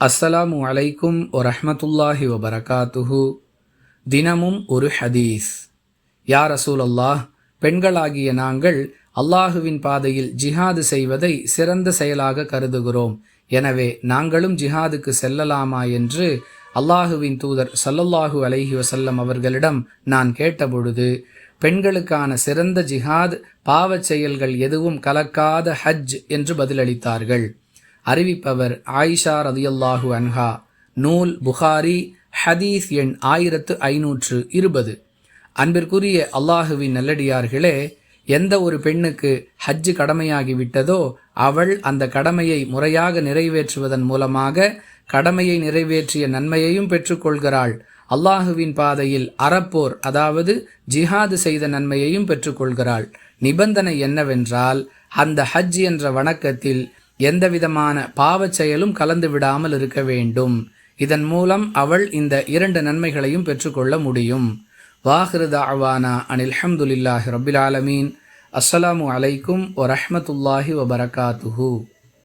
அஸ்ஸலாமு அலைக்கும் வரஹ்மத்துல்லாஹி வபரகாத்துஹு. தினமும் ஒரு ஹதீஸ். யா ரசூலல்லாஹ், பெண்களாகிய நாங்கள் அல்லாஹுவின் பாதையில் ஜிஹாது செய்வதை சிறந்த செயலாக கருதுகிறோம். எனவே நாங்களும் ஜிஹாதுக்கு செல்லலாமா என்று அல்லாஹுவின் தூதர் ஸல்லல்லாஹு அலைஹி வஸல்லம் அவர்களிடம் நான் கேட்டபொழுது, பெண்களுக்கான சிறந்த ஜிஹாத் பாவச் செயல்கள் எதுவும் கலக்காத ஹஜ் என்று பதிலளித்தார்கள். அறிவிப்பவர் ஆயிஷா ரலியல்லாஹு அன்ஹா. நூல் புகாரி, ஹதீஸ் எண் 1520. அன்பிற்குரிய அல்லாஹுவின் நல்லடியார்களே, எந்த ஒரு பெண்ணுக்கு ஹஜ் கடமையாகிவிட்டதோ அவள் அந்த கடமையை முறையாக நிறைவேற்றுவதன் மூலமாக கடமையை நிறைவேற்றிய நன்மையையும் பெற்றுக்கொள்கிறாள். அல்லாஹுவின் பாதையில் அறப்போர், அதாவது ஜிஹாது செய்த நன்மையையும் பெற்றுக்கொள்கிறாள். நிபந்தனை என்னவென்றால், அந்த ஹஜ் என்ற வணக்கத்தில் எந்தவிதமான பாவச் செயலும் கலந்து விடாமல் இருக்க வேண்டும். இதன் மூலம் அவள் இந்த 2 நன்மைகளையும் பெற்றுக்கொள்ள முடியும். வாஹிரு தஅவானா அனில் ஹம்துலில்லாஹி ரப்பில் ஆலமீன். அஸ்ஸலாமு அலைக்கும் வரஹ்மத்துல்லாஹி வபரகாத்துஹு.